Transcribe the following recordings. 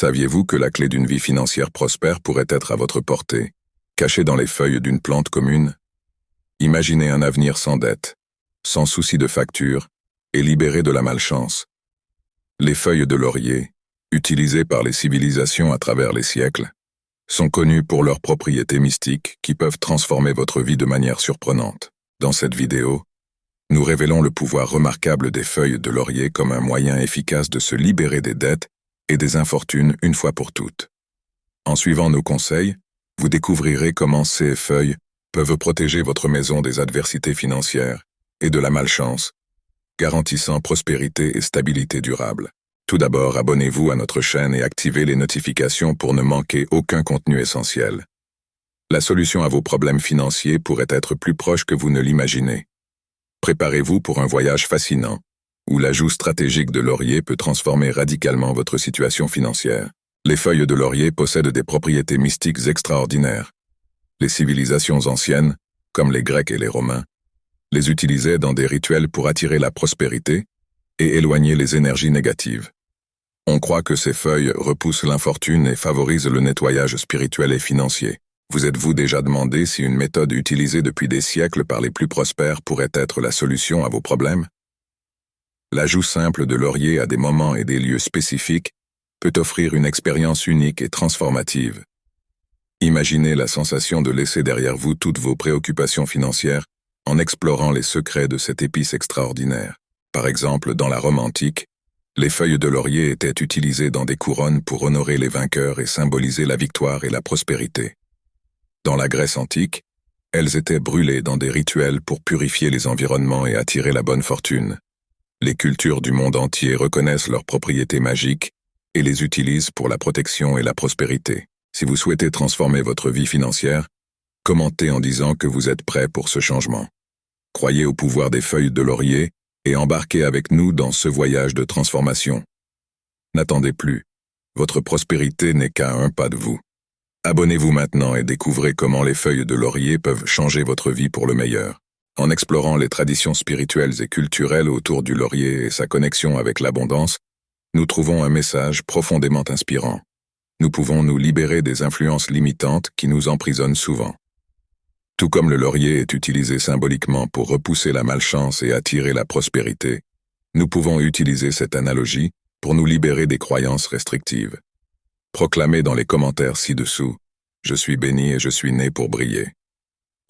Saviez-vous que la clé d'une vie financière prospère pourrait être à votre portée, cachée dans les feuilles d'une plante commune? Imaginez un avenir sans dette, sans souci de facture et libéré de la malchance. Les feuilles de laurier, utilisées par les civilisations à travers les siècles, sont connues pour leurs propriétés mystiques qui peuvent transformer votre vie de manière surprenante. Dans cette vidéo, nous révélons le pouvoir remarquable des feuilles de laurier comme un moyen efficace de se libérer des dettes et des infortunes une fois pour toutes. En suivant nos conseils, vous découvrirez comment ces feuilles peuvent protéger votre maison des adversités financières et de la malchance, garantissant prospérité et stabilité durable. Tout d'abord, abonnez-vous à notre chaîne et activez les notifications pour ne manquer aucun contenu essentiel. La solution à vos problèmes financiers pourrait être plus proche que vous ne l'imaginez. Préparez-vous pour un voyage fascinant, où l'ajout stratégique de laurier peut transformer radicalement votre situation financière. Les feuilles de laurier possèdent des propriétés mystiques extraordinaires. Les civilisations anciennes, comme les Grecs et les Romains, les utilisaient dans des rituels pour attirer la prospérité et éloigner les énergies négatives. On croit que ces feuilles repoussent l'infortune et favorisent le nettoyage spirituel et financier. Vous êtes-vous déjà demandé si une méthode utilisée depuis des siècles par les plus prospères pourrait être la solution à vos problèmes? L'ajout simple de laurier à des moments et des lieux spécifiques peut offrir une expérience unique et transformative. Imaginez la sensation de laisser derrière vous toutes vos préoccupations financières en explorant les secrets de cette épice extraordinaire. Par exemple, dans la Rome antique, les feuilles de laurier étaient utilisées dans des couronnes pour honorer les vainqueurs et symboliser la victoire et la prospérité. Dans la Grèce antique, elles étaient brûlées dans des rituels pour purifier les environnements et attirer la bonne fortune. Les cultures du monde entier reconnaissent leurs propriétés magiques et les utilisent pour la protection et la prospérité. Si vous souhaitez transformer votre vie financière, commentez en disant que vous êtes prêt pour ce changement. Croyez au pouvoir des feuilles de laurier et embarquez avec nous dans ce voyage de transformation. N'attendez plus, votre prospérité n'est qu'à un pas de vous. Abonnez-vous maintenant et découvrez comment les feuilles de laurier peuvent changer votre vie pour le meilleur. En explorant les traditions spirituelles et culturelles autour du laurier et sa connexion avec l'abondance, nous trouvons un message profondément inspirant. Nous pouvons nous libérer des influences limitantes qui nous emprisonnent souvent. Tout comme le laurier est utilisé symboliquement pour repousser la malchance et attirer la prospérité, nous pouvons utiliser cette analogie pour nous libérer des croyances restrictives. Proclamez dans les commentaires ci-dessous « Je suis béni et je suis né pour briller ».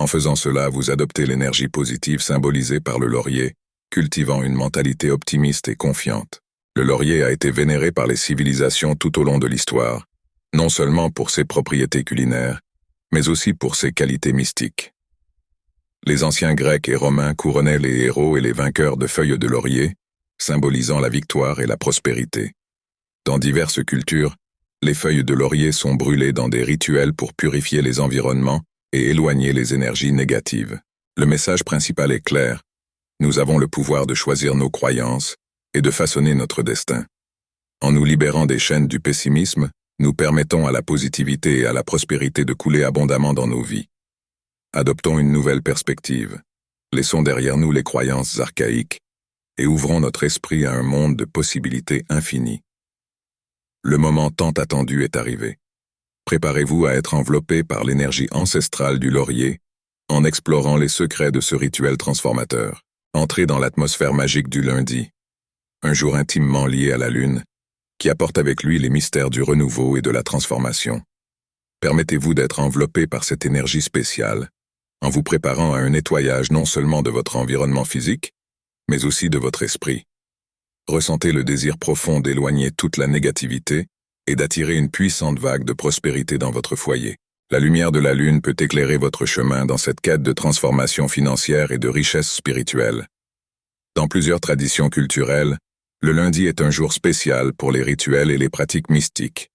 En faisant cela, vous adoptez l'énergie positive symbolisée par le laurier, cultivant une mentalité optimiste et confiante. Le laurier a été vénéré par les civilisations tout au long de l'histoire, non seulement pour ses propriétés culinaires, mais aussi pour ses qualités mystiques. Les anciens Grecs et Romains couronnaient les héros et les vainqueurs de feuilles de laurier, symbolisant la victoire et la prospérité. Dans diverses cultures, les feuilles de laurier sont brûlées dans des rituels pour purifier les environnements et éloigner les énergies négatives. Le message principal est clair. Nous avons le pouvoir de choisir nos croyances et de façonner notre destin. En nous libérant des chaînes du pessimisme, nous permettons à la positivité et à la prospérité de couler abondamment dans nos vies. Adoptons une nouvelle perspective. Laissons derrière nous les croyances archaïques et ouvrons notre esprit à un monde de possibilités infinies. Le moment tant attendu est arrivé. Préparez-vous à être enveloppé par l'énergie ancestrale du laurier en explorant les secrets de ce rituel transformateur. Entrez dans l'atmosphère magique du lundi, un jour intimement lié à la lune, qui apporte avec lui les mystères du renouveau et de la transformation. Permettez-vous d'être enveloppé par cette énergie spéciale, en vous préparant à un nettoyage non seulement de votre environnement physique, mais aussi de votre esprit. Ressentez le désir profond d'éloigner toute la négativité et d'attirer une puissante vague de prospérité dans votre foyer. La lumière de la lune peut éclairer votre chemin dans cette quête de transformation financière et de richesse spirituelle. Dans plusieurs traditions culturelles, le lundi est un jour spécial pour les rituels et les pratiques mystiques.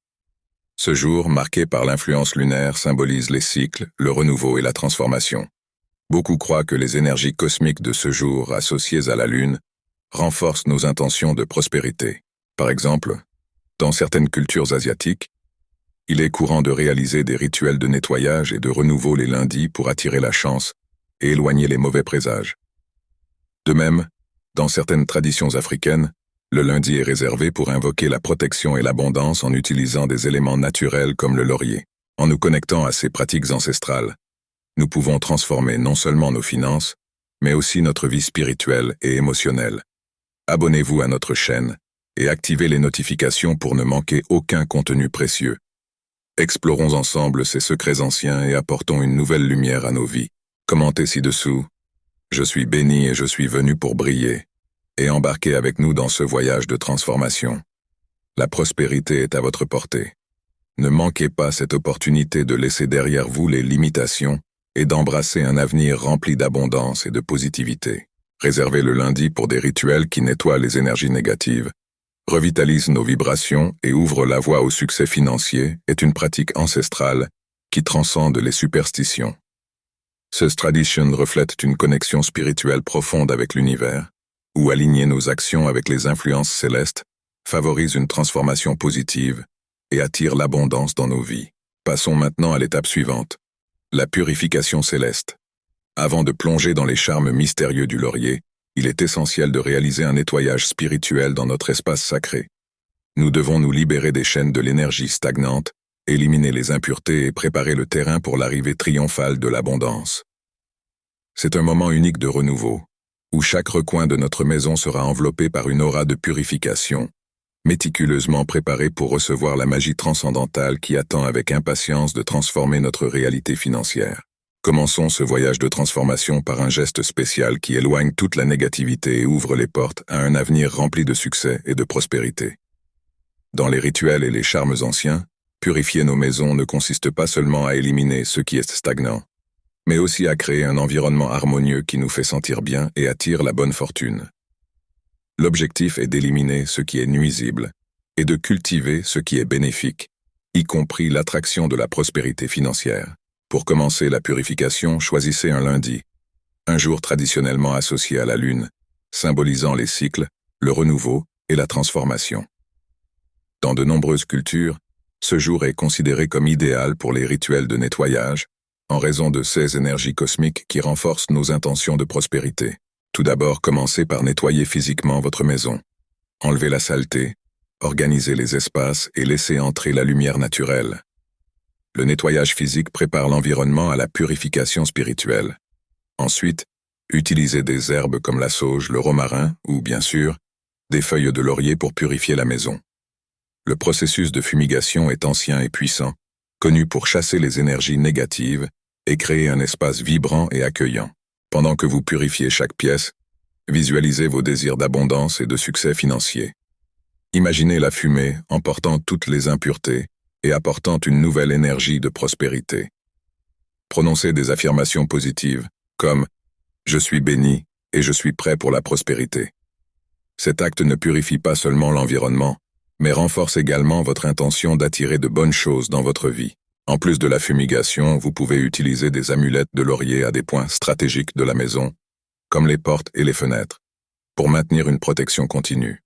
Ce jour, marqué par l'influence lunaire, symbolise les cycles, le renouveau et la transformation. Beaucoup croient que les énergies cosmiques de ce jour, associées à la lune, renforcent nos intentions de prospérité. Par exemple, dans certaines cultures asiatiques, il est courant de réaliser des rituels de nettoyage et de renouveau les lundis pour attirer la chance et éloigner les mauvais présages. De même, dans certaines traditions africaines, Le lundi est réservé pour invoquer la protection et l'abondance en utilisant des éléments naturels comme le laurier. En nous connectant à ces pratiques ancestrales, nous pouvons transformer non seulement nos finances, mais aussi notre vie spirituelle et émotionnelle. Abonnez-vous à notre chaîne et activez les notifications pour ne manquer aucun contenu précieux. Explorons ensemble ces secrets anciens et apportons une nouvelle lumière à nos vies. Commentez ci-dessous. Je suis béni et je suis venu pour briller. Et embarquez avec nous dans ce voyage de transformation. La prospérité est à votre portée. Ne manquez pas cette opportunité de laisser derrière vous les limitations et d'embrasser un avenir rempli d'abondance et de positivité. Réservez le lundi pour des rituels qui nettoient les énergies négatives, revitalisent nos vibrations et ouvrent la voie au succès financier est une pratique ancestrale qui transcende les superstitions. Ces traditions reflètent une connexion spirituelle profonde avec l'univers, où aligner nos actions avec les influences célestes favorise une transformation positive et attire l'abondance dans nos vies. Passons maintenant à l'étape suivante, la purification céleste. Avant de plonger dans les charmes mystérieux du laurier, il est essentiel de réaliser un nettoyage spirituel dans notre espace sacré. Nous devons nous libérer des chaînes de l'énergie stagnante, éliminer les impuretés et préparer le terrain pour l'arrivée triomphale de l'abondance. C'est un moment unique de renouveau, où chaque recoin de notre maison sera enveloppé par une aura de purification, méticuleusement préparée pour recevoir la magie transcendantale qui attend avec impatience de transformer notre réalité financière. Commençons ce voyage de transformation par un geste spécial qui éloigne toute la négativité et ouvre les portes à un avenir rempli de succès et de prospérité. Dans les rituels et les charmes anciens, purifier nos maisons ne consiste pas seulement à éliminer ce qui est stagnant, mais aussi à créer un environnement harmonieux qui nous fait sentir bien et attire la bonne fortune. L'objectif est d'éliminer ce qui est nuisible et de cultiver ce qui est bénéfique, y compris l'attraction de la prospérité financière. Pour commencer la purification, choisissez un lundi, un jour traditionnellement associé à la lune, symbolisant les cycles, le renouveau et la transformation. Dans de nombreuses cultures, ce jour est considéré comme idéal pour les rituels de nettoyage, en raison de ces énergies cosmiques qui renforcent nos intentions de prospérité. Tout d'abord, commencez par nettoyer physiquement votre maison. Enlevez la saleté, organisez les espaces et laissez entrer la lumière naturelle. Le nettoyage physique prépare l'environnement à la purification spirituelle. Ensuite, utilisez des herbes comme la sauge, le romarin ou, bien sûr, des feuilles de laurier pour purifier la maison. Le processus de fumigation est ancien et puissant, connu pour chasser les énergies négatives et créer un espace vibrant et accueillant. Pendant que vous purifiez chaque pièce, visualisez vos désirs d'abondance et de succès financier. Imaginez la fumée emportant toutes les impuretés et apportant une nouvelle énergie de prospérité. Prononcez des affirmations positives, comme « Je suis béni et je suis prêt pour la prospérité ». Cet acte ne purifie pas seulement l'environnement, mais renforce également votre intention d'attirer de bonnes choses dans votre vie. En plus de la fumigation, vous pouvez utiliser des amulettes de laurier à des points stratégiques de la maison, comme les portes et les fenêtres, pour maintenir une protection continue.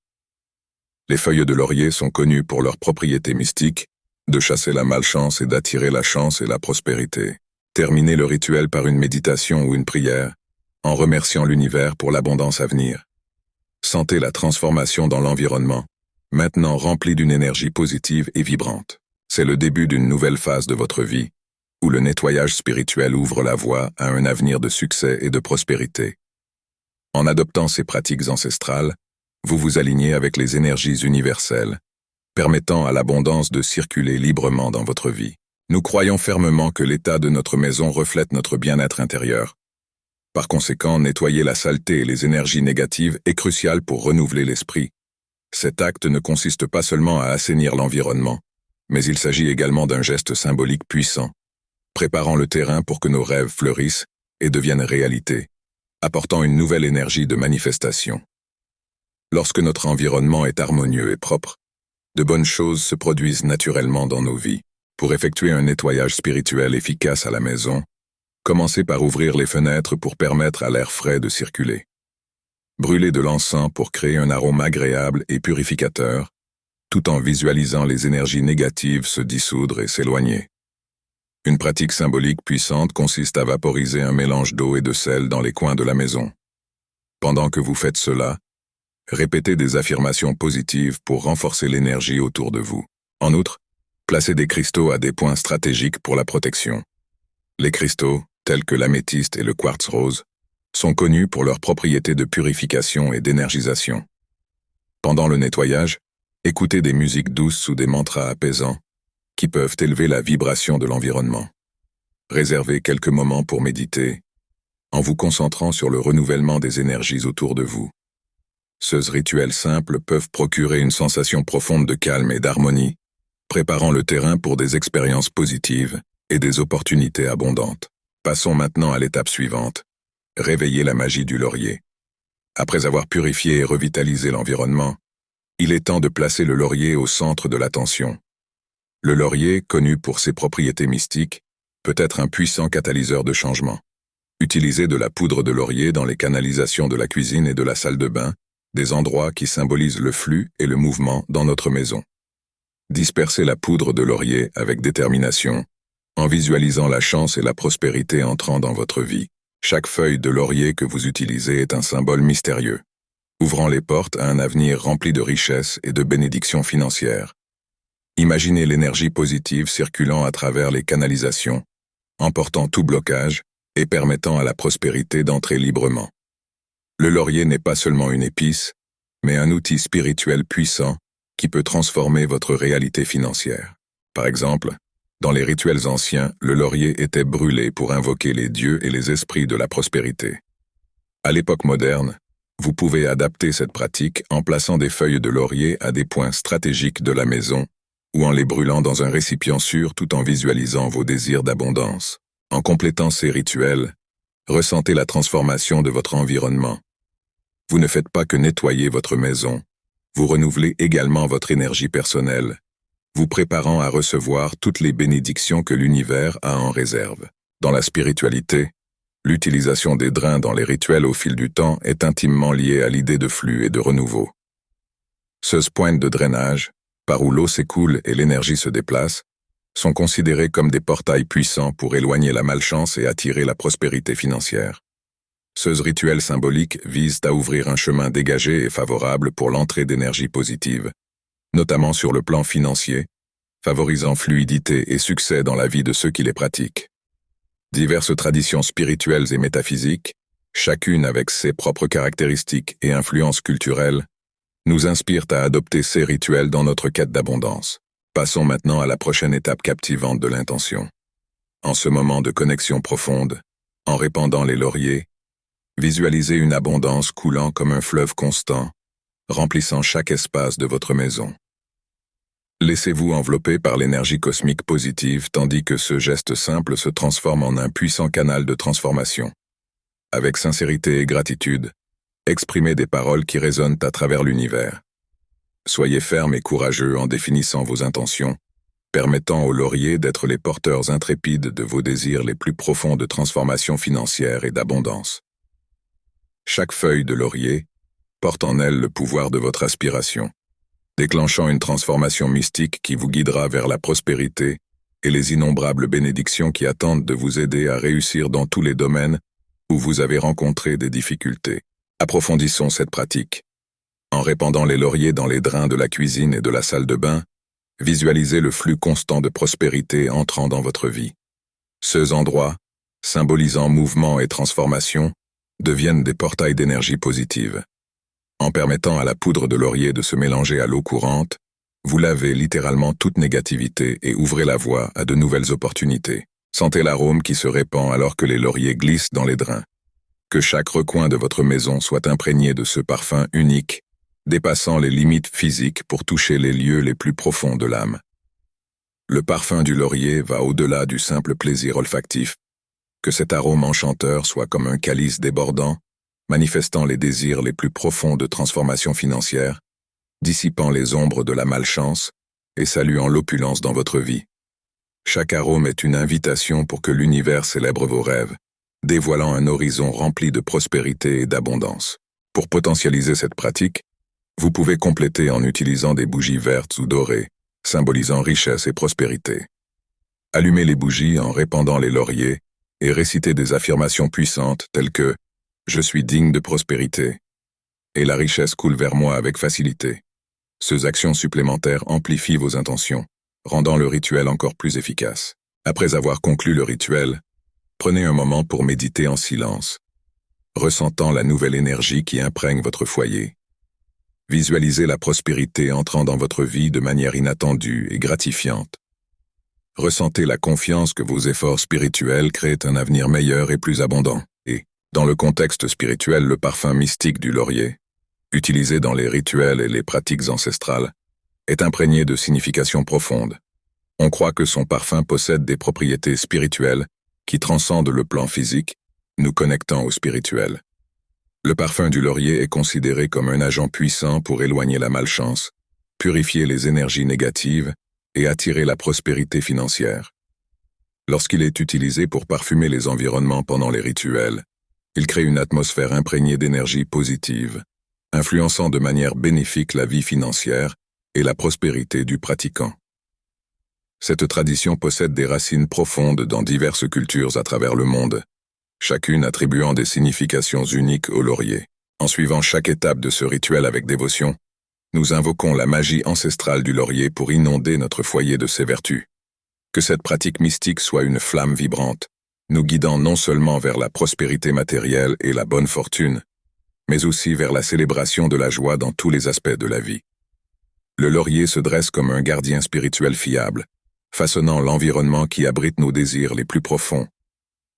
Les feuilles de laurier sont connues pour leurs propriétés mystiques, de chasser la malchance et d'attirer la chance et la prospérité. Terminez le rituel par une méditation ou une prière, en remerciant l'univers pour l'abondance à venir. Sentez la transformation dans l'environnement, maintenant rempli d'une énergie positive et vibrante. C'est le début d'une nouvelle phase de votre vie, où le nettoyage spirituel ouvre la voie à un avenir de succès et de prospérité. En adoptant ces pratiques ancestrales, vous vous alignez avec les énergies universelles, permettant à l'abondance de circuler librement dans votre vie. Nous croyons fermement que l'état de notre maison reflète notre bien-être intérieur. Par conséquent, nettoyer la saleté et les énergies négatives est crucial pour renouveler l'esprit. Cet acte ne consiste pas seulement à assainir l'environnement, mais il s'agit également d'un geste symbolique puissant, préparant le terrain pour que nos rêves fleurissent et deviennent réalité, apportant une nouvelle énergie de manifestation. Lorsque notre environnement est harmonieux et propre, de bonnes choses se produisent naturellement dans nos vies. Pour effectuer un nettoyage spirituel efficace à la maison, commencez par ouvrir les fenêtres pour permettre à l'air frais de circuler. Brûlez de l'encens pour créer un arôme agréable et purificateur, tout en visualisant les énergies négatives se dissoudre et s'éloigner. Une pratique symbolique puissante consiste à vaporiser un mélange d'eau et de sel dans les coins de la maison. Pendant que vous faites cela, Répétez des affirmations positives pour renforcer l'énergie autour de vous. En outre, placez des cristaux à des points stratégiques pour la protection. Les cristaux, tels que l'améthyste et le quartz rose, sont connus pour leurs propriétés de purification et d'énergisation. Pendant le nettoyage, écoutez des musiques douces ou des mantras apaisants qui peuvent élever la vibration de l'environnement. Réservez quelques moments pour méditer, en vous concentrant sur le renouvellement des énergies autour de vous. Ces rituels simples peuvent procurer une sensation profonde de calme et d'harmonie, préparant le terrain pour des expériences positives et des opportunités abondantes. Passons maintenant à l'étape suivante. Réveiller la magie du laurier. Après avoir purifié et revitalisé l'environnement, il est temps de placer le laurier au centre de l'attention. Le laurier, connu pour ses propriétés mystiques, peut être un puissant catalyseur de changement. Utilisez de la poudre de laurier dans les canalisations de la cuisine et de la salle de bain, des endroits qui symbolisent le flux et le mouvement dans notre maison. Dispersez la poudre de laurier avec détermination, en visualisant la chance et la prospérité entrant dans votre vie. Chaque feuille de laurier que vous utilisez est un symbole mystérieux, ouvrant les portes à un avenir rempli de richesses et de bénédictions financières. Imaginez l'énergie positive circulant à travers les canalisations, emportant tout blocage et permettant à la prospérité d'entrer librement. Le laurier n'est pas seulement une épice, mais un outil spirituel puissant qui peut transformer votre réalité financière. Par exemple, dans les rituels anciens, le laurier était brûlé pour invoquer les dieux et les esprits de la prospérité. À l'époque moderne, vous pouvez adapter cette pratique en plaçant des feuilles de laurier à des points stratégiques de la maison ou en les brûlant dans un récipient sûr tout en visualisant vos désirs d'abondance. En complétant ces rituels, ressentez la transformation de votre environnement. Vous ne faites pas que nettoyer votre maison, vous renouvelez également votre énergie personnelle, vous préparant à recevoir toutes les bénédictions que l'univers a en réserve. Dans la spiritualité, l'utilisation des drains dans les rituels au fil du temps est intimement liée à l'idée de flux et de renouveau. Ces points de drainage, par où l'eau s'écoule et l'énergie se déplace, sont considérés comme des portails puissants pour éloigner la malchance et attirer la prospérité financière. Ces rituels symboliques visent à ouvrir un chemin dégagé et favorable pour l'entrée d'énergie positive, notamment sur le plan financier, favorisant fluidité et succès dans la vie de ceux qui les pratiquent. Diverses traditions spirituelles et métaphysiques, chacune avec ses propres caractéristiques et influences culturelles, nous inspirent à adopter ces rituels dans notre quête d'abondance. Passons maintenant à la prochaine étape captivante de l'intention. En ce moment de connexion profonde, en répandant les lauriers, visualisez une abondance coulant comme un fleuve constant, remplissant chaque espace de votre maison. Laissez-vous envelopper par l'énergie cosmique positive tandis que ce geste simple se transforme en un puissant canal de transformation. Avec sincérité et gratitude, exprimez des paroles qui résonnent à travers l'univers. Soyez ferme et courageux en définissant vos intentions, permettant aux lauriers d'être les porteurs intrépides de vos désirs les plus profonds de transformation financière et d'abondance. Chaque feuille de laurier porte en elle le pouvoir de votre aspiration, déclenchant une transformation mystique qui vous guidera vers la prospérité et les innombrables bénédictions qui attendent de vous aider à réussir dans tous les domaines où vous avez rencontré des difficultés. Approfondissons cette pratique. En répandant les lauriers dans les drains de la cuisine et de la salle de bain, visualisez le flux constant de prospérité entrant dans votre vie. Ces endroits, symbolisant mouvement et transformation, deviennent des portails d'énergie positive. En permettant à la poudre de laurier de se mélanger à l'eau courante, vous lavez littéralement toute négativité et ouvrez la voie à de nouvelles opportunités. Sentez l'arôme qui se répand alors que les lauriers glissent dans les drains. Que chaque recoin de votre maison soit imprégné de ce parfum unique, dépassant les limites physiques pour toucher les lieux les plus profonds de l'âme. Le parfum du laurier va au-delà du simple plaisir olfactif. Que cet arôme enchanteur soit comme un calice débordant, manifestant les désirs les plus profonds de transformation financière, dissipant les ombres de la malchance et saluant l'opulence dans votre vie. Chaque arôme est une invitation pour que l'univers célèbre vos rêves, dévoilant un horizon rempli de prospérité et d'abondance. Pour potentialiser cette pratique, vous pouvez compléter en utilisant des bougies vertes ou dorées, symbolisant richesse et prospérité. Allumez les bougies en répandant les lauriers et récitez des affirmations puissantes telles que « Je suis digne de prospérité » et la richesse coule vers moi avec facilité. Ces actions supplémentaires amplifient vos intentions, rendant le rituel encore plus efficace. Après avoir conclu le rituel, prenez un moment pour méditer en silence, ressentant la nouvelle énergie qui imprègne votre foyer. Visualisez la prospérité entrant dans votre vie de manière inattendue et gratifiante. Ressentez la confiance que vos efforts spirituels créent un avenir meilleur et plus abondant. Et, dans le contexte spirituel, le parfum mystique du laurier, utilisé dans les rituels et les pratiques ancestrales, est imprégné de significations profondes. On croit que son parfum possède des propriétés spirituelles qui transcendent le plan physique, nous connectant au spirituel. Le parfum du laurier est considéré comme un agent puissant pour éloigner la malchance, purifier les énergies négatives et attirer la prospérité financière. Lorsqu'il est utilisé pour parfumer les environnements pendant les rituels, il crée une atmosphère imprégnée d'énergie positive, influençant de manière bénéfique la vie financière et la prospérité du pratiquant. Cette tradition possède des racines profondes dans diverses cultures à travers le monde, chacune attribuant des significations uniques au laurier. En suivant chaque étape de ce rituel avec dévotion, nous invoquons la magie ancestrale du laurier pour inonder notre foyer de ses vertus. Que cette pratique mystique soit une flamme vibrante, nous guidant non seulement vers la prospérité matérielle et la bonne fortune, mais aussi vers la célébration de la joie dans tous les aspects de la vie. Le laurier se dresse comme un gardien spirituel fiable, façonnant l'environnement qui abrite nos désirs les plus profonds.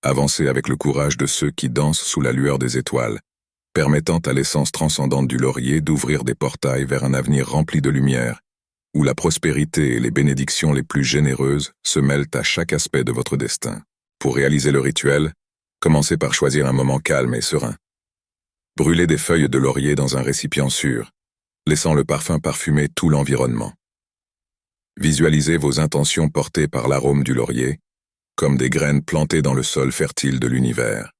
Avancez avec le courage de ceux qui dansent sous la lueur des étoiles, permettant à l'essence transcendante du laurier d'ouvrir des portails vers un avenir rempli de lumière, où la prospérité et les bénédictions les plus généreuses se mêlent à chaque aspect de votre destin. Pour réaliser le rituel, commencez par choisir un moment calme et serein. Brûlez des feuilles de laurier dans un récipient sûr, laissant le parfum parfumer tout l'environnement. Visualisez vos intentions portées par l'arôme du laurier, comme des graines plantées dans le sol fertile de l'univers.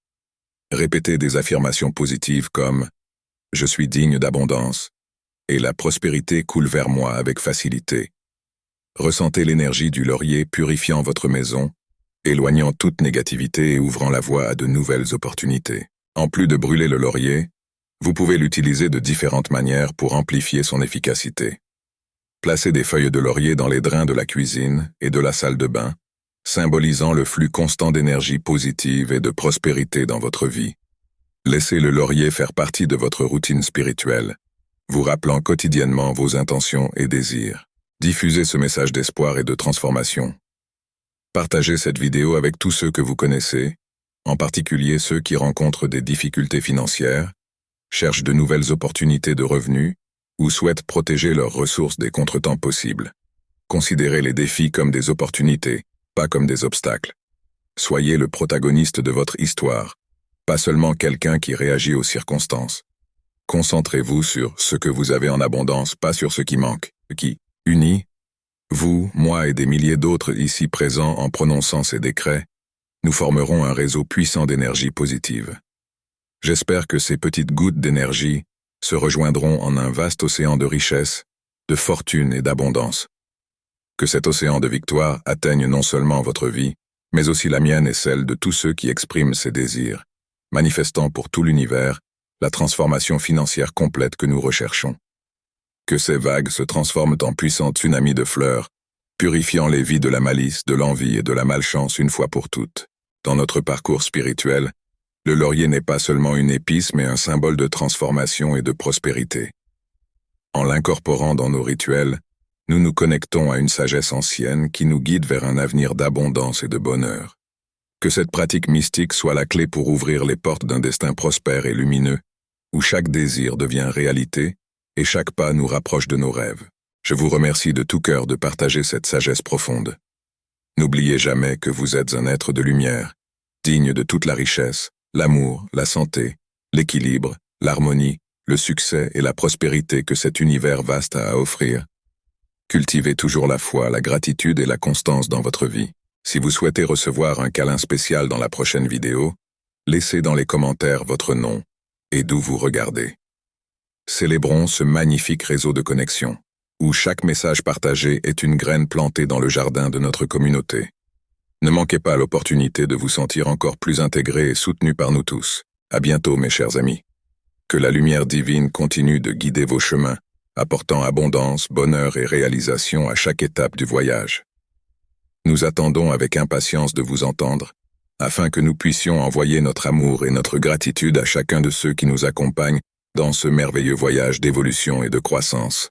Répétez des affirmations positives comme « Je suis digne d'abondance » et « La prospérité coule vers moi avec facilité ». Ressentez l'énergie du laurier purifiant votre maison, éloignant toute négativité et ouvrant la voie à de nouvelles opportunités. En plus de brûler le laurier, vous pouvez l'utiliser de différentes manières pour amplifier son efficacité. Placez des feuilles de laurier dans les drains de la cuisine et de la salle de bain, symbolisant le flux constant d'énergie positive et de prospérité dans votre vie. Laissez le laurier faire partie de votre routine spirituelle, vous rappelant quotidiennement vos intentions et désirs. Diffusez ce message d'espoir et de transformation. Partagez cette vidéo avec tous ceux que vous connaissez, en particulier ceux qui rencontrent des difficultés financières, cherchent de nouvelles opportunités de revenus ou souhaitent protéger leurs ressources des contretemps possibles. Considérez les défis comme des opportunités, pas comme des obstacles. Soyez le protagoniste de votre histoire, pas seulement quelqu'un qui réagit aux circonstances. Concentrez-vous sur ce que vous avez en abondance, pas sur ce qui manque, qui unit vous, moi et des milliers d'autres ici présents en prononçant ces décrets, nous formerons un réseau puissant d'énergie positive. J'espère que ces petites gouttes d'énergie se rejoindront en un vaste océan de richesse, de fortune et d'abondance. Que cet océan de victoire atteigne non seulement votre vie, mais aussi la mienne et celle de tous ceux qui expriment ces désirs, manifestant pour tout l'univers la transformation financière complète que nous recherchons. Que ces vagues se transforment en puissants tsunamis de fleurs, purifiant les vies de la malice, de l'envie et de la malchance une fois pour toutes. Dans notre parcours spirituel, le laurier n'est pas seulement une épice mais un symbole de transformation et de prospérité. En l'incorporant dans nos rituels, nous nous connectons à une sagesse ancienne qui nous guide vers un avenir d'abondance et de bonheur. Que cette pratique mystique soit la clé pour ouvrir les portes d'un destin prospère et lumineux, où chaque désir devient réalité et chaque pas nous rapproche de nos rêves. Je vous remercie de tout cœur de partager cette sagesse profonde. N'oubliez jamais que vous êtes un être de lumière, digne de toute la richesse, l'amour, la santé, l'équilibre, l'harmonie, le succès et la prospérité que cet univers vaste a à offrir. Cultivez toujours la foi, la gratitude et la constance dans votre vie. Si vous souhaitez recevoir un câlin spécial dans la prochaine vidéo, laissez dans les commentaires votre nom et d'où vous regardez. Célébrons ce magnifique réseau de connexion, où chaque message partagé est une graine plantée dans le jardin de notre communauté. Ne manquez pas l'opportunité de vous sentir encore plus intégré et soutenu par nous tous. À bientôt mes chers amis. Que la lumière divine continue de guider vos chemins, apportant abondance, bonheur et réalisation à chaque étape du voyage. Nous attendons avec impatience de vous entendre, afin que nous puissions envoyer notre amour et notre gratitude à chacun de ceux qui nous accompagnent dans ce merveilleux voyage d'évolution et de croissance.